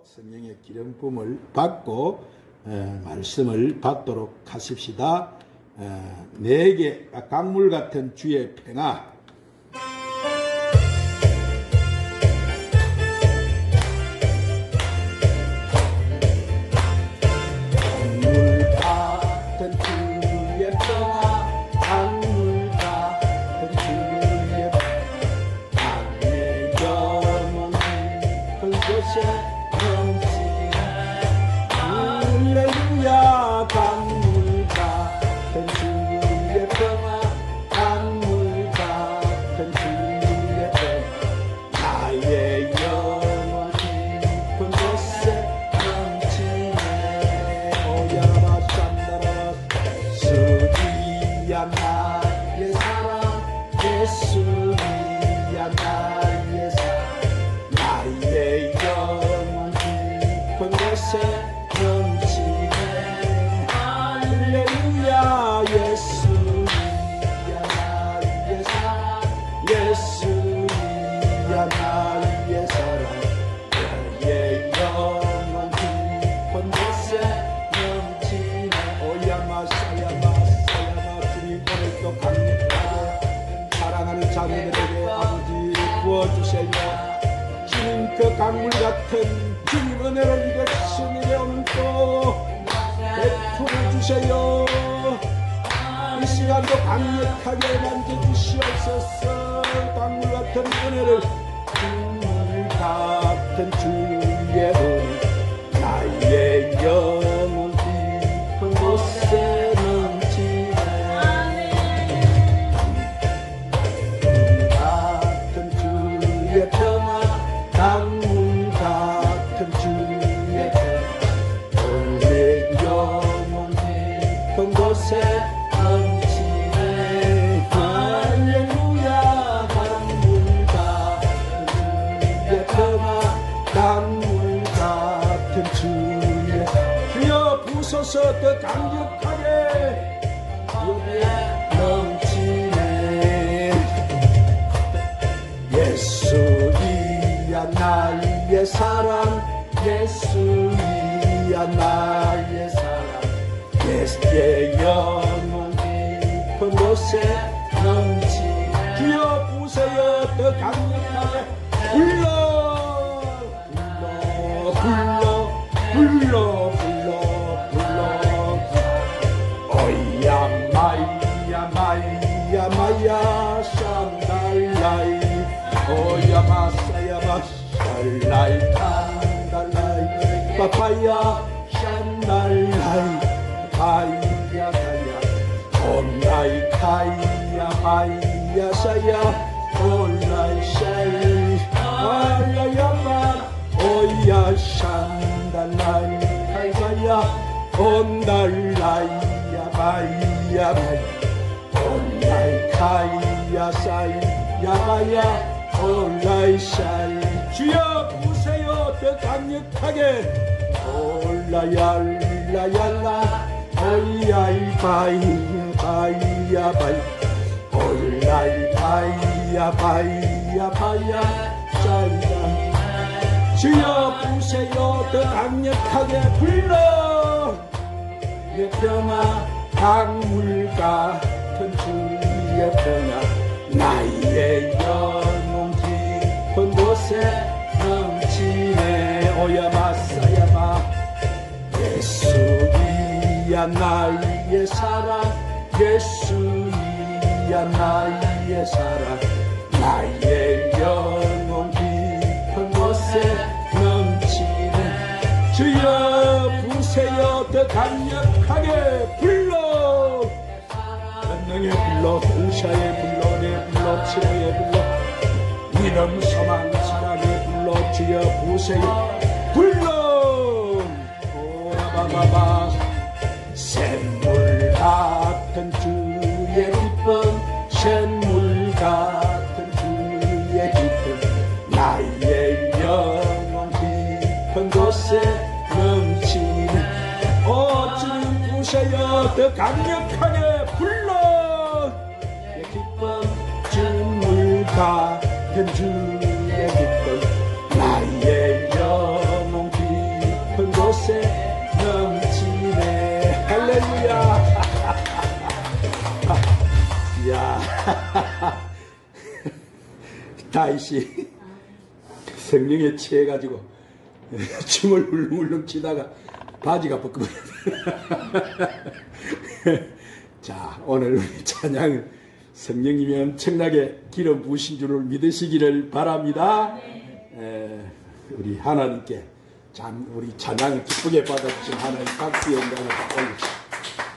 성령의 기름 부음을 받고 말씀을 받도록 하십시다. 내게 강물 같은 주의 평화. 강물 같은 주의 평화, 강물 같은 주의 평화, 나의 영혼 깊은 곳에 넘치네. 할렐루야. 강물 같은 주의 평화, 강물 같은 주의 평화, 나의 영혼 깊은 곳에 넘치네. 오야마 산다라 예수야 나의 사랑, 예수야 나의 사랑, 나의 영혼 깊은 곳에 넘치네. 할렐루야. 예수야 나의 사랑, 예수야 나의 사랑, 나의 영혼 깊은 곳에 넘치네. 오야마 사야마 사야마. 주님 오늘도 강력하게 사랑하는 자녀들에게 아버지 부어주세요. 주님 그 강물 같은 주님 은혜를 이것이 내려오고 베풀어 주세요. 이 시간도 강력하게 만져주시옵소서. 강물 같은 은혜를, 강물 같은 주의 은혜, 나의 영혼 깊은 곳에 넘치네. 강물 같은 주의 평화, 강물 같은 주의 평화, 내 영혼 깊은 곳에 넘치네. 할렐루야. 강물 같은 주의 평화, 강물 같은 주의 주여 부소서. 더 강력하게 넘치네. 예수이야 나의 사랑, 예수이야 나의 사랑, 예수의 영혼 깊은 곳에 넘치네. 주여 부세요. 더 강력하게 불러 불러 불러 불러 불러 불러. 오야 마이야 마이야 마야 샹달라이, 오야 마사야 마샬라이 탕달라이 파파야 샹달라이 파이야 사야 온라이 카이야 마이야 사야 온라이 샤이 알라야마 오야 샹달라이 카이사야 온달라이야 마이야 마이 온라이 카이야 사이 야마야 온라이 샤이. 주여 부세요. 더 강력하게 올라얄라얄라 오야이 바이 바이야 바이 올라이 바이야 바이야 바이야 샤이야. 주여 부세요. 더 강력하게 불러. 내 평화, 강물 같은 주의 평화, 나의 영혼 깊은 곳에 넘치네. 오야마 사야마. 예수이야 나의 사랑, 예수이야 나의 사랑, 나의 영혼 깊은 곳에 넘치네. 주여 부세요. 더 강력하게 불러. 전능에 불러, 홍샤에 불러, 내 불러, 치료에 불러, 이름 소망 사랑에 불러. 주여 부세요. 불러. 오라바바바. 샘물 같은 주의 기쁨, 샘물 같은 주의 기쁨, 나의 영혼 깊은 곳에 넘치네. 오 주님 부세요. 더 강력하게 불러. 내 기쁨, 샘물 같은 주의 기쁨, 나의 영혼 깊은 곳곳에 넘치네. 할렐루야. 이야. 다윗이 성령에 취해가지고 춤을 울렁울렁 치다가 바지가 벗겨버렸다. 자, 오늘 우리 찬양은 성령님이 엄청나게 기름 부으신 줄을 믿으시기를 바랍니다. 우리 하나님께 우리 찬양을 기쁘게 받아주신 하나님 박수 영광을 올립시다.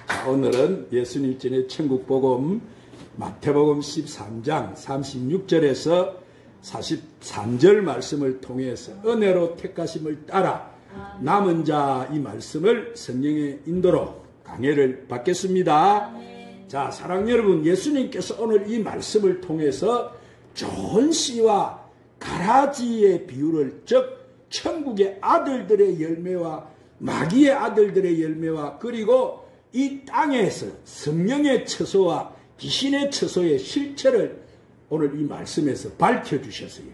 자, 오늘은 예수님 전에 천국복음 마태복음 13장 36절에서 43절 말씀을 통해서 은혜로 택하심을 따라 남은 자 이 말씀을 성령의 인도로 강해를 받겠습니다. 자, 사랑 여러분, 예수님께서 오늘 이 말씀을 통해서 좋은 씨와 가라지의 비유를, 즉 천국의 아들들의 열매와 마귀의 아들들의 열매와 그리고 이 땅에서 성령의 처소와 귀신의 처소의 실체를 오늘 이 말씀에서 밝혀주셨어요.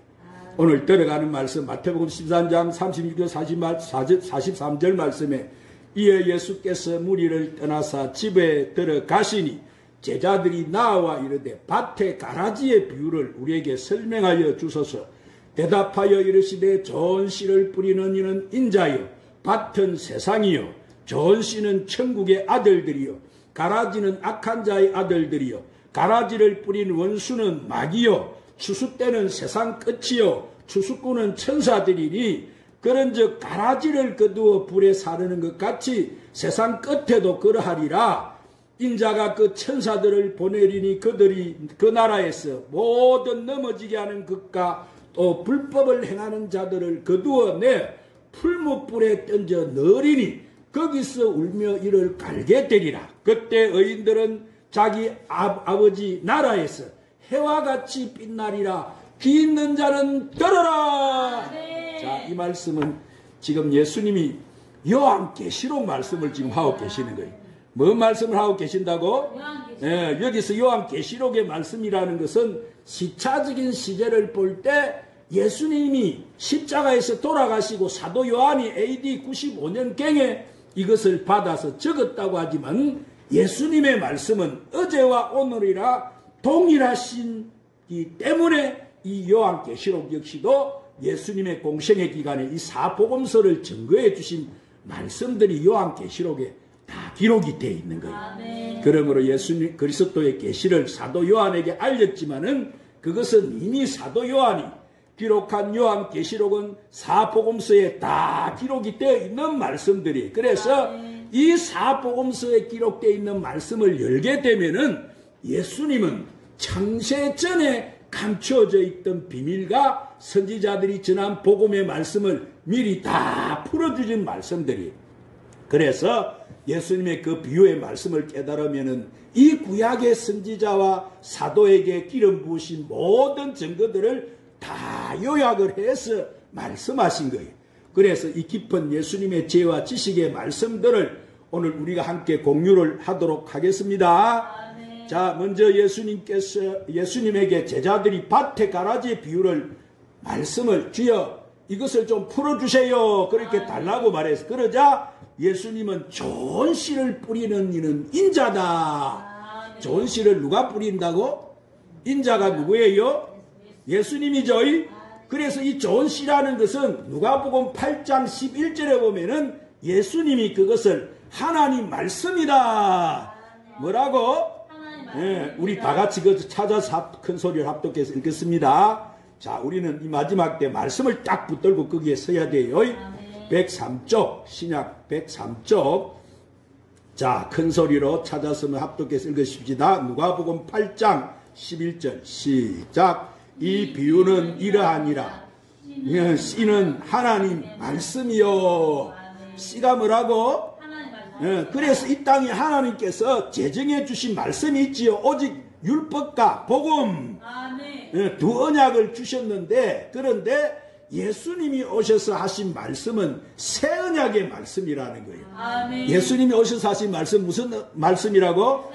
오늘 들어가는 말씀 마태복음 13장 36절 43절 말씀에 이에 예수께서 무리를 떠나사 집에 들어가시니 제자들이 나와 이르되 밭의 가라지의 비유를 우리에게 설명하여 주소서. 대답하여 이르시되 좋은 씨를 뿌리는 이는 인자요 밭은 세상이요 좋은 씨는 천국의 아들들이요 가라지는 악한 자의 아들들이요 가라지를 뿌린 원수는 마귀요 추수 때는 세상 끝이요 추수꾼은 천사들이니 그런즉 가라지를 거두어 불에 사르는 것 같이 세상 끝에도 그러하리라. 인자가 그 천사들을 보내리니 그들이 그 나라에서 모든 넘어지게 하는 것과 또 불법을 행하는 자들을 거두어내 풀무불에 던져 넣으리니 거기서 울며 이를 갈게 되리라. 그때 의인들은 자기 아버지 나라에서 해와 같이 빛나리라. 귀 있는 자는 들어라. 자, 이 말씀은 지금 예수님이 요한계시록 말씀을 지금 하고 계시는 거예요. 뭔 말씀을 하고 계신다고? 여기서 요한계시록의 말씀이라는 것은 시차적인 시제를 볼 때 예수님이 십자가에서 돌아가시고 사도 요한이 AD 95년경에 이것을 받아서 적었다고 하지만 예수님의 말씀은 어제와 오늘이라 동일하시기 때문에 이 요한계시록 역시도 예수님의 공생의 기간에 이 사복음서를 증거해 주신 말씀들이 요한계시록에 다 기록이 되어 있는 거예요. 그러므로 예수님 그리스도의 계시를 사도 요한에게 알렸지만은 그것은 이미 사도 요한이 기록한 요한계시록은 사복음서에 다 기록이 되어 있는 말씀들이, 그래서 이 사복음서에 기록되어 있는 말씀을 열게 되면은 예수님은 창세 전에 감추어져 있던 비밀과 선지자들이 전한 복음의 말씀을 미리 다 풀어주신 말씀들이, 그래서 예수님의 그 비유의 말씀을 깨달으면은 이 구약의 선지자와 사도에게 기름 부으신 모든 증거들을 다 요약을 해서 말씀하신 거예요. 그래서 이 깊은 예수님의 지혜와 지식의 말씀들을 오늘 우리가 함께 공유를 하도록 하겠습니다. 자, 먼저 예수님에게 제자들이 밭의 가라지의 비유를 말씀을 주여 이것을 좀 풀어주세요 그렇게 달라고 말해서, 그러자 예수님은 좋은 씨를 뿌리는 이는 인자다. 좋은 씨를 누가 뿌린다고? 인자가 누구예요? 예수님이죠. 그래서 이 좋은 씨라는 것은 누가복음 8장 11절에 보면은 예수님이 그것을 하나님 말씀이다. 뭐라고? 우리 다 같이 그 찾아서 큰 소리를 합독해서 읽겠습니다. 자, 우리는 이 마지막 때 말씀을 딱 붙들고 거기에 서야 돼요. 103쪽, 신약 103쪽. 자, 큰 소리로 찾아서 합독해서 읽으십시다. 누가복음 8장 11절 시작. 이 비유는 이러하니라. 씨는 하나님 말씀이요. 씨가 뭐라고? 그래서 이 땅에 하나님께서 제정해 주신 말씀이 있지요. 오직 율법과 복음 두 언약을 주셨는데, 그런데 예수님이 오셔서 하신 말씀은 새 언약의 말씀이라는 거예요. 예수님이 오셔서 하신 말씀 무슨 말씀이라고?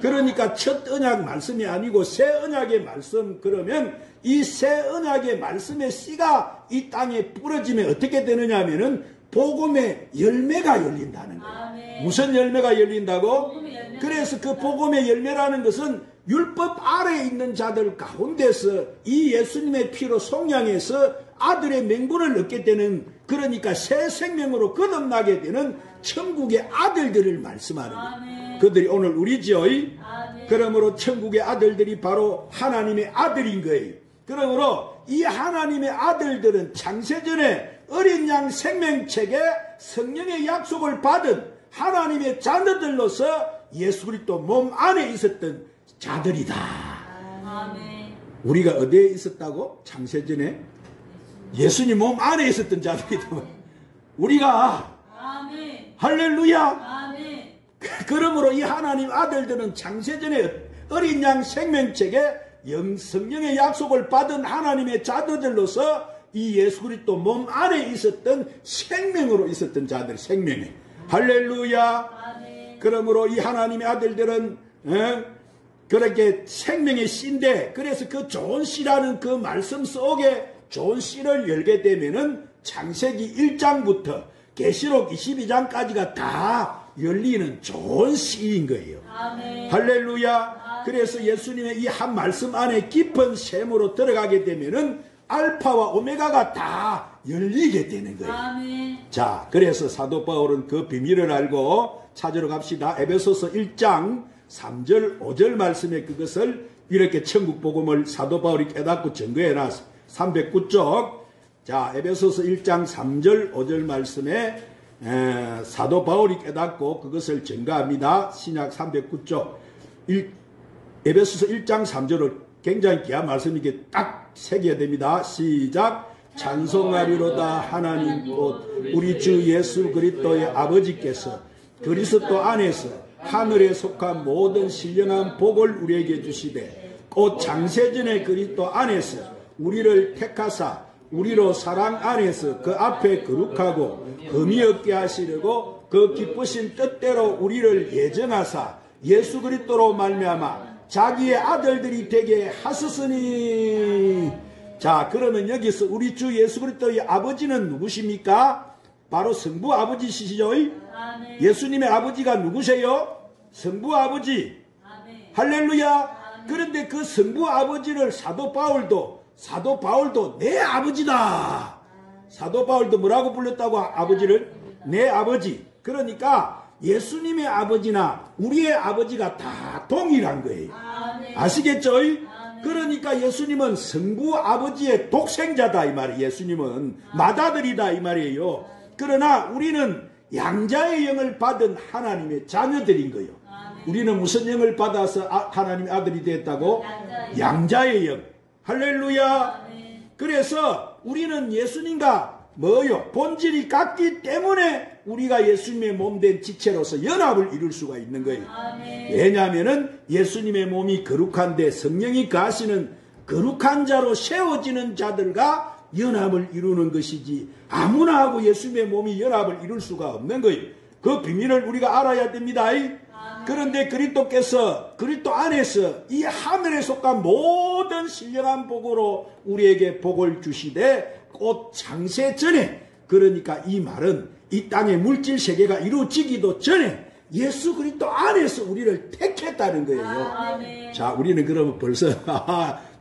그러니까 첫 언약 말씀이 아니고 새 언약의 말씀. 그러면 이 새 언약의 말씀의 씨가 이 땅에 뿌려지면 어떻게 되느냐 하면은 복음의 열매가 열린다는 거예요. 아멘. 무슨 열매가 열린다고? 복음의 열매. 그래서 그 복음의 열매라는 것은 율법 아래에 있는 자들 가운데서 이 예수님의 피로 속량해서 아들의 명분을 얻게 되는, 그러니까 새 생명으로 거듭나게 되는 천국의 아들들을 말씀하는 거예요. 아멘. 그들이 오늘 우리죠. 아멘. 그러므로 천국의 아들들이 바로 하나님의 아들인 거예요. 그러므로 이 하나님의 아들들은 창세전에 어린 양 생명책에 성령의 약속을 받은 하나님의 자녀들로서 예수 그리스도 몸 안에 있었던 자들이다. 아멘. 우리가 어디에 있었다고? 창세전에 예수님 몸 안에 있었던 자들이다. 우리가 아멘. 할렐루야. 아멘. 그러므로 이 하나님 아들들은 창세전에 어린 양 생명책에 성령의 약속을 받은 하나님의 자들로서 이 예수 그리스도 몸 안에 있었던 생명으로 있었던 자들, 생명에. 할렐루야. 아멘. 그러므로 이 하나님의 아들들은 그렇게 생명의 씨인데, 그래서 그 좋은 씨라는 그 말씀 속에 좋은 씨를 열게 되면은 창세기 1장부터 계시록 22장까지가 다 열리는 좋은 씨인 거예요. 아멘. 할렐루야. 그래서 예수님의 이 한 말씀 안에 깊은 샘으로 들어가게 되면은 알파와 오메가가 다 열리게 되는 거예요. 아멘. 자, 그래서 사도 바울은 그 비밀을 알고 찾으러 갑시다. 에베소서 1장 3절 5절 말씀에 그것을 이렇게 천국 복음을 사도 바울이 깨닫고 증거해 놨어. 309쪽. 자, 에베소서 1장 3절 5절 말씀에 사도 바울이 깨닫고 그것을 증거합니다. 신약 309쪽. 에베소서 1장 3절을 굉장히 귀한 말씀이게 딱 새겨야 됩니다. 시작. 찬송하리로다 하나님 곧 우리 주 예수 그리스도의 아버지께서 그리스도 안에서 하늘에 속한 모든 신령한 복을 우리에게 주시되 곧 장세전에 그리스도 안에서 우리를 택하사 우리로 사랑 안에서 그 앞에 거룩하고 흠이 없게 하시려고 그 기쁘신 뜻대로 우리를 예정하사 예수 그리스도로 말미암아 자기의 아들들이 되게 하셨으니. 자, 그러면 여기서 우리 주 예수 그리스도의 아버지는 누구십니까? 바로 성부 아버지시죠? 아멘. 예수님의 아버지가 누구세요? 성부 아버지. 아멘. 할렐루야. 아멘. 그런데 그 성부 아버지를 사도 바울도 내 아버지다. 사도 바울도 뭐라고 불렀다고? 아버지를? 내 아버지. 그러니까 예수님의 아버지나 우리의 아버지가 다 동일한 거예요. 아멘. 아시겠죠? 그러니까 예수님은 성부 아버지의 독생자다 이 말이에요. 예수님은 맏아들이다 이 말이에요. 그러나 우리는 양자의 영을 받은 하나님의 자녀들인 거예요. 우리는 무슨 영을 받아서 하나님의 아들이 됐다고? 양자의 영. 할렐루야. 그래서 우리는 예수님과 뭐요? 본질이 같기 때문에 우리가 예수님의 몸된 지체로서 연합을 이룰 수가 있는 거예요. 왜냐하면 예수님의 몸이 거룩한데 성령이 가시는 거룩한 자로 세워지는 자들과 연합을 이루는 것이지 아무나 하고 예수님의 몸이 연합을 이룰 수가 없는 거예요. 그 비밀을 우리가 알아야 됩니다. 그런데 그리스도께서 그리스도 안에서 이 하늘에 속한 모든 신령한 복으로 우리에게 복을 주시되 곧 창세 전에, 그러니까 이 말은 이 땅의 물질 세계가 이루어지기도 전에 예수 그리스도 안에서 우리를 택했다는 거예요. 아멘. 자, 우리는 그러면 벌써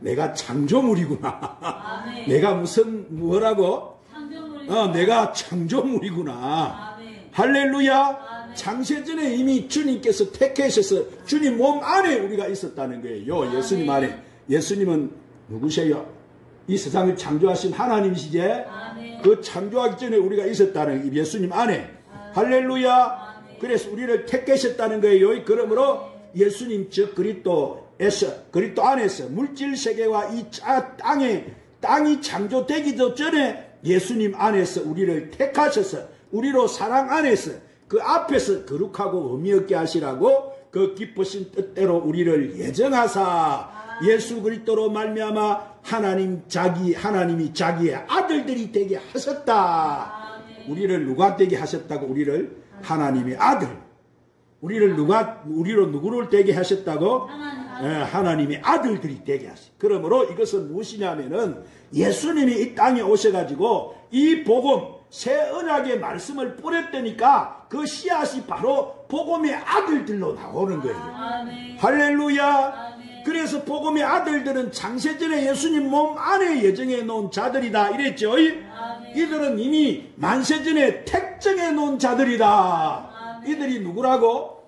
내가 창조물이구나. 아멘. 내가 무슨 뭐라고? 창조물이구나. 내가 창조물이구나. 아멘. 할렐루야. 아멘. 창세전에 이미 주님께서 택하셔서 주님 몸 안에 우리가 있었다는 거예요. 예수님 안에. 예수님은 누구세요? 이 세상을 창조하신 하나님이시지? 아멘. 그 창조하기 전에 우리가 있었다는 예수님 안에. 할렐루야. 그래서 우리를 택하셨다는 거예요. 그러므로 예수님 즉 그리스도 안에서 물질 세계와 이 땅이 창조되기도 전에 예수님 안에서 우리를 택하셔서 우리로 사랑 안에서 그 앞에서 거룩하고 의미 없게 하시라고 그 기쁘신 뜻대로 우리를 예정하사 예수 그리스도로 말미암아 하나님이 자기의 아들들이 되게 하셨다. 우리를 누가 되게 하셨다고? 우리를 하나님의 아들. 우리로 누구를 되게 하셨다고? 하나님의 아들들이 되게 하셨다. 그러므로 이것은 무엇이냐면은 예수님이 이 땅에 오셔가지고 이 복음, 새 언약의 말씀을 뿌렸다니까 그 씨앗이 바로 복음의 아들들로 나오는 거예요. 아멘. 할렐루야. 아멘. 그래서 복음의 아들들은 창세전에 예수님 몸 안에 예정해 놓은 자들이다 이랬죠. 아멘. 이들은 이미 만세전에 택정해 놓은 자들이다. 아멘. 이들이 누구라고?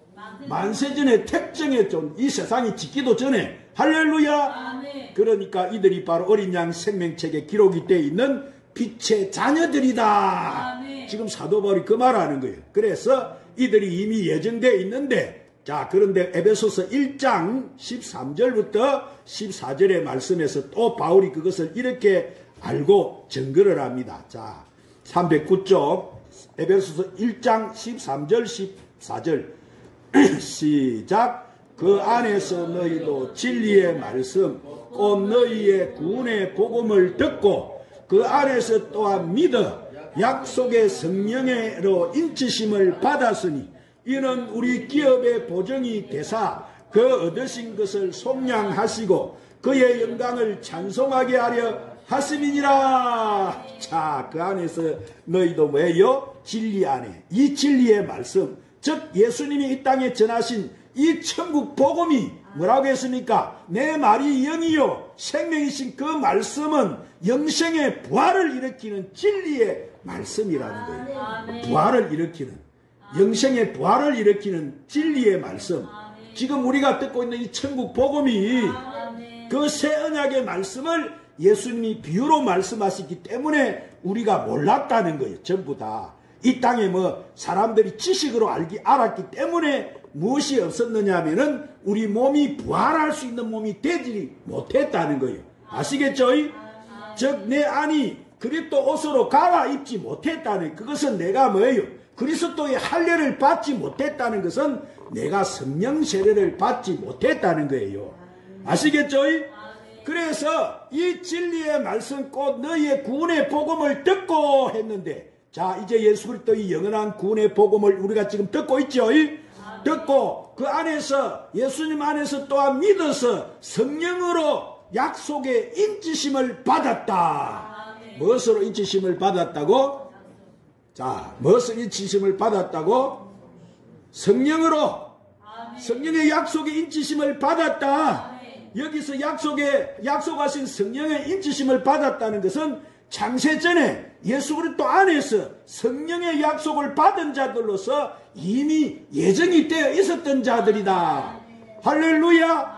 만세전에 택정해 준 이 세상이 짓기도 전에. 할렐루야. 아멘. 그러니까 이들이 바로 어린 양 생명책에 기록이 되어 있는 빛의 자녀들이다. 아멘. 지금 사도 바울이 그 말하는 거예요. 그래서 이들이 이미 예정되어 있는데, 자, 그런데 에베소서 1장 13절부터 14절의 말씀에서 또 바울이 그것을 이렇게 알고 증거를 합니다. 자, 309쪽 에베소서 1장 13절 14절 시작. 그 안에서 너희도 진리의 말씀 곧 너희의 구원의 복음을 듣고 그 안에서 또한 믿어 약속의 성령으로 인치심을 받았으니 이는 우리 기업의 보정이 되사 그 얻으신 것을 속량하시고 그의 영광을 찬송하게 하려 하심이니라. 자, 그 안에서 너희도 뭐예요? 진리 안에 이 진리의 말씀, 즉 예수님이 이 땅에 전하신 이 천국 복음이 뭐라고 했습니까? 내 말이 영이요 생명이신 그 말씀은 영생의 부활을 일으키는 진리의 말씀이라는 거예요. 아멘. 부활을 일으키는, 영생의 부활을 일으키는 진리의 말씀. 지금 우리가 듣고 있는 이 천국 복음이 아멘. 그 새 언약의 말씀을 예수님이 비유로 말씀하시기 때문에 우리가 몰랐다는 거예요. 전부 다. 이 땅에 뭐 사람들이 지식으로 알았기 때문에 무엇이 없었느냐 하면은 우리 몸이 부활할 수 있는 몸이 되지 못했다는 거예요. 아시겠죠? 즉 내 안이 그리스도 옷으로 갈아입지 못했다는, 그것은 내가 뭐예요? 그리스도의 할례를 받지 못했다는 것은 내가 성령 세례를 받지 못했다는 거예요. 아시겠죠? 그래서 이 진리의 말씀 곧 너희의 구원의 복음을 듣고 했는데, 자, 이제 예수 그리스도의 영원한 구원의 복음을 우리가 지금 듣고 있죠. 듣고 그 안에서 예수님 안에서 또한 믿어서 성령으로 약속의 인치심을 받았다. 무엇으로 인치심을 받았다고? 자, 무엇을 인치심을 받았다고? 성령으로. 성령의 약속의 인치심을 받았다. 여기서 약속하신 성령의 인치심을 받았다는 것은 창세전에 예수 그리스도 안에서 성령의 약속을 받은 자들로서 이미 예정이 되어 있었던 자들이다. 할렐루야.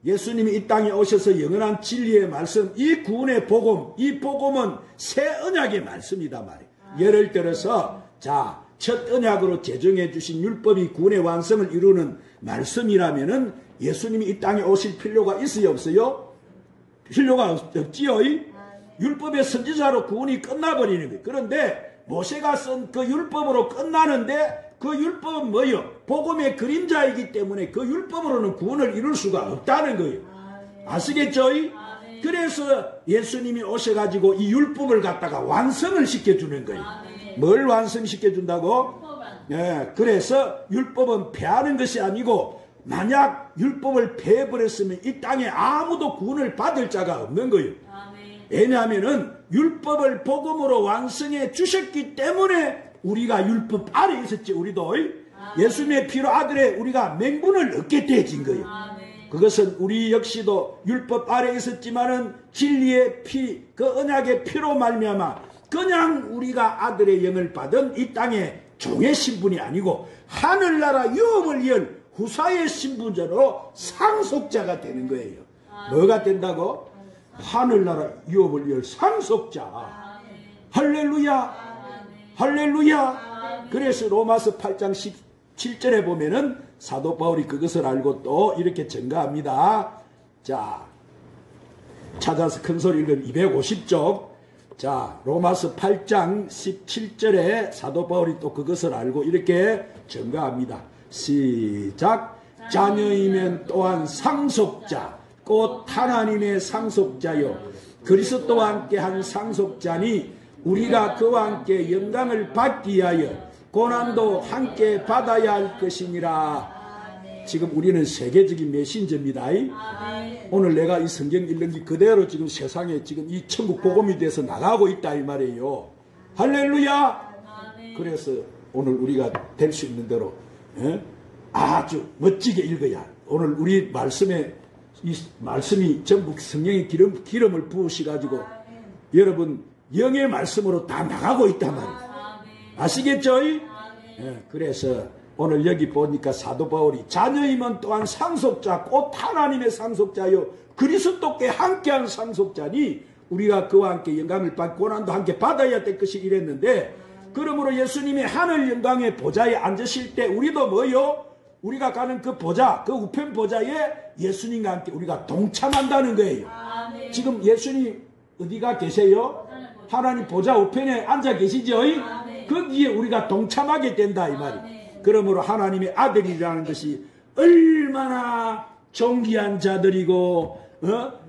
예수님이 이 땅에 오셔서 영원한 진리의 말씀, 이 구원의 복음, 이 복음은 새 언약의 말씀이다 말이에요. 예를 들어서 자, 첫 언약으로 제정해 주신 율법이 구원의 완성을 이루는 말씀이라면은 예수님이 이 땅에 오실 필요가 있어요, 없어요? 필요가 없지요. 율법의 선지자로 구원이 끝나버리는 거예요. 그런데 모세가 쓴 그 율법으로 끝나는데 그 율법은 뭐예요? 복음의 그림자이기 때문에 그 율법으로는 구원을 이룰 수가 없다는 거예요. 아시겠죠? 그래서 예수님이 오셔가지고 이 율법을 갖다가 완성을 시켜주는 거예요. 뭘 완성시켜준다고? 예, 그래서 율법은 폐하는 것이 아니고 만약 율법을 폐해버렸으면 이 땅에 아무도 구원을 받을 자가 없는 거예요. 왜냐하면은 율법을 복음으로 완성해 주셨기 때문에 우리가 율법 아래 있었지. 우리도 예수님의 피로 아들의 우리가 맹분을 얻게 되어진 거예요. 그것은 우리 역시도 율법 아래 있었지만은 진리의 피, 그 언약의 피로 말미암아 그냥 우리가 아들의 영을 받은 이 땅의 종의 신분이 아니고 하늘나라 유업을 열 후사의 신분자로 상속자가 되는 거예요. 뭐가 된다고? 하늘나라 유업을 열 상속자. 할렐루야. 할렐루야. 그래서 로마서 8장 17절에 보면은 사도 바울이 그것을 알고 또 이렇게 증가합니다. 자, 찾아서 큰 소리 읽으면 250쪽. 자, 로마서 8장 17절에 사도 바울이 또 그것을 알고 이렇게 증가합니다. 시작. 자녀이면 또한 상속자, 곧 하나님의 상속자요 그리스도와 함께 한 상속자니 우리가 그와 함께 영광을 받기 위하여 고난도 함께 받아야 할 것이니라. 지금 우리는 세계적인 메신저입니다. 오늘 내가 이 성경 읽는 게 그대로 지금 세상에 지금 이 천국 복음이 돼서 나가고 있다 이 말이에요. 할렐루야. 아멘. 그래서 오늘 우리가 될 수 있는 대로 아주 멋지게 읽어야. 오늘 우리 말씀에 이 말씀이 전부 성령의 기름을 부으셔가지고 여러분 영의 말씀으로 다 나가고 있단 말이에요. 아시겠죠? 그래서 오늘 여기 보니까 사도 바울이 자녀이면 또한 상속자 곧 하나님의 상속자요 그리스도께 함께한 상속자니 우리가 그와 함께 영광을 받고 고난도 함께 받아야 될 것이 이랬는데 그러므로 예수님이 하늘 영광의 보좌에 앉으실 때 우리도 뭐요? 우리가 가는 그 보좌, 그 우편 보좌에 예수님과 함께 우리가 동참한다는 거예요. 아멘. 지금 예수님 어디가 계세요? 하나님 보좌 우편에 앉아 계시죠? 아멘. 거기에 우리가 동참하게 된다 이 말이에요. 그러므로 하나님의 아들이라는 것이 얼마나 존귀한 자들이고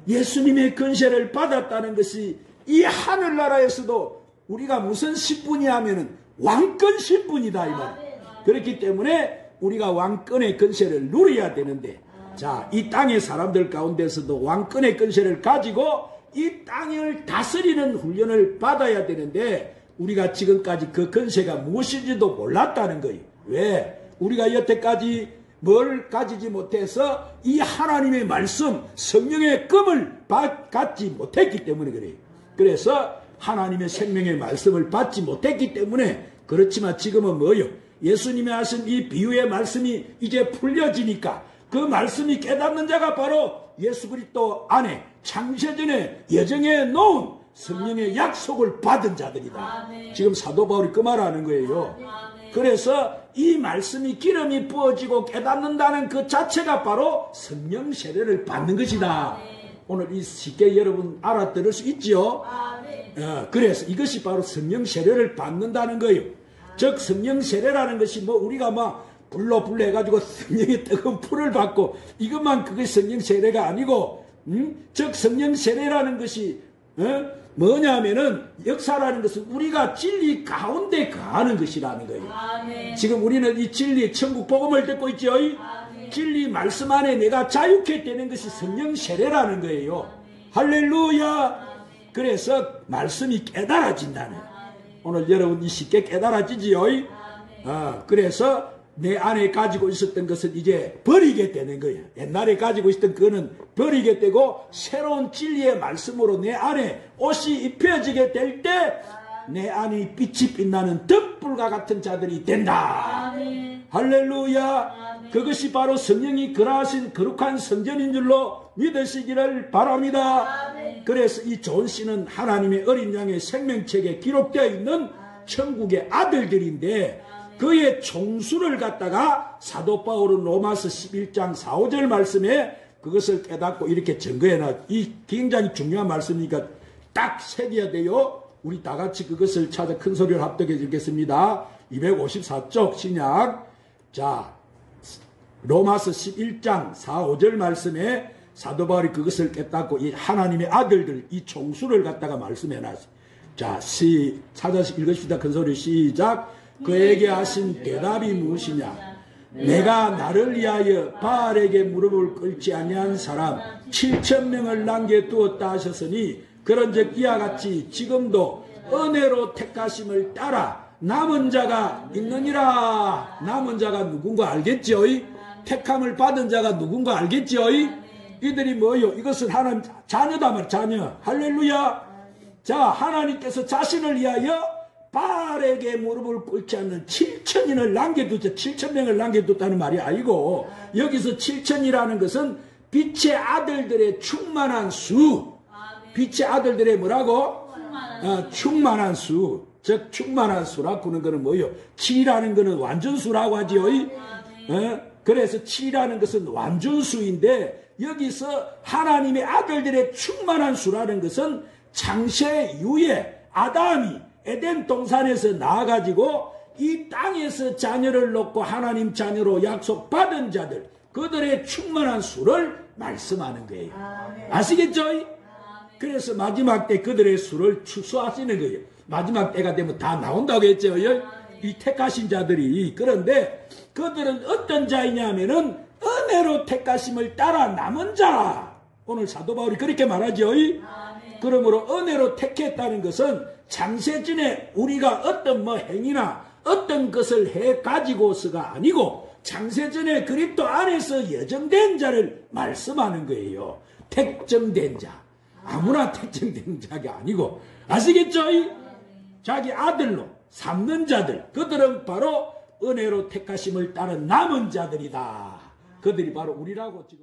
예수님의 근세를 받았다는 것이 이 하늘나라에서도 우리가 무슨 신분이냐 하면은 왕권 신분이다 이 말이에요. 그렇기 때문에 우리가 왕권의 근세를 누려야 되는데 자, 이 땅의 사람들 가운데서도 왕권의 근세를 가지고 이 땅을 다스리는 훈련을 받아야 되는데 우리가 지금까지 그 근세가 무엇인지도 몰랐다는 거예요. 왜? 우리가 여태까지 뭘 가지지 못해서 이 하나님의 말씀, 성령의 끔을 갖지 못했기 때문에 그래요. 그래서 하나님의 생명의 말씀을 받지 못했기 때문에 그렇지만 지금은 뭐요? 예수님이 하신 이 비유의 말씀이 이제 풀려지니까 그 말씀이 깨닫는 자가 바로 예수 그리스도 안에 창세전에 예정해 놓은 성령의 약속을 받은 자들이다. 아멘. 지금 사도 바울이 그 말하는 거예요. 아멘. 그래서 이 말씀이 기름이 부어지고 깨닫는다는 그 자체가 바로 성령 세례를 받는 것이다. 아멘. 오늘 이 쉽게 여러분 알아들을 수 있죠? 아멘. 그래서 이것이 바로 성령 세례를 받는다는 거예요. 즉 성령 세례라는 것이 뭐 우리가 막 불로 해가지고 성령의 뜨거운 풀을 받고 이것만 그게 성령 세례가 아니고 즉 성령 세례라는 것이 뭐냐면은 역사라는 것은 우리가 진리 가운데 가는 것이라는 거예요. 아멘. 지금 우리는 이 진리 천국 복음을 듣고 있죠. 아멘. 진리 말씀 안에 내가 자유케 되는 것이 성령 세례라는 거예요. 할렐루야. 그래서 말씀이 깨달아진다는 거예요. 오늘 여러분이 쉽게 깨달아지지요. 그래서 내 안에 가지고 있었던 것은 이제 버리게 되는 거예요. 옛날에 가지고 있었던 그거는 버리게 되고 새로운 진리의 말씀으로 내 안에 옷이 입혀지게 될 때 내 안이 빛이 빛나는 덕불과 같은 자들이 된다. 아멘. 할렐루야. 아멘. 그것이 바로 성령이 그러하신 거룩한 성전인 줄로 믿으시기를 바랍니다. 아멘. 그래서 이 좋은 씨는 하나님의 어린 양의 생명책에 기록되어 있는 천국의 아들들인데 그의 총수를 갖다가 사도 바울은 로마서 11장 4, 5절 말씀에 그것을 깨닫고 이렇게 증거해놔. 이 굉장히 중요한 말씀이니까 딱 새겨야 돼요. 우리 다 같이 그것을 찾아 큰 소리를 합독해 주겠습니다. 254쪽 신약. 자, 로마서 11장 4, 5절 말씀에 사도 바울이 그것을 깨닫고 이 하나님의 아들들 이 총수를 갖다가 말씀해놨어요. 자, 찾아서 읽으십시다. 큰 소리 시작. 그에게 하신 대답이 무엇이냐? 내가 나를 위하여 바알에게 무릎을 꿇지 아니한 사람 7,000명을 남겨두었다 하셨으니 그런즉 이와 같이 지금도 은혜로 택하심을 따라 남은 자가 있느니라. 남은 자가 누군가 알겠죠? 택함을 받은 자가 누군가 알겠죠? 이들이 뭐요? 이것은 하나님 자녀다 말 자녀. 할렐루야. 자, 하나님께서 자신을 위하여 바알에게 무릎을 꿇지 않는 7,000인을 남겨두자. 7,000명을 남겨뒀다는 말이 아니고 여기서 7,000이라는 것은 빛의 아들들의 충만한 수. 빛의 아들들의 뭐라고? 충만한 수. 즉 충만한 수라고 하는 것은 뭐예요? 7이라는 것은 완전수라고 하지요. 그래서 7이라는 것은 완전수인데 여기서 하나님의 아들들의 충만한 수라는 것은 창세 이후에 아담이 에덴 동산에서 나와가지고 이 땅에서 자녀를 놓고 하나님 자녀로 약속받은 자들 그들의 충만한 수를 말씀하는 거예요. 아시겠죠? 그래서 마지막 때 그들의 수를 추수하시는 거예요. 마지막 때가 되면 다 나온다고 했죠. 이 택하신 자들이. 그런데 그들은 어떤 자이냐면은 은혜로 택하심을 따라 남은 자. 오늘 사도 바울이 그렇게 말하죠. 그러므로 은혜로 택했다는 것은 창세전에 우리가 어떤 뭐 행위나 어떤 것을 해 가지고서가 아니고 창세전에 그리스도 안에서 예정된 자를 말씀하는 거예요. 택정된 자. 아무나 택정된 자가 아니고, 아시겠죠? 자기 아들로 삼는 자들, 그들은 바로 은혜로 택하심을 따른 남은 자들이다. 그들이 바로 우리라고 지금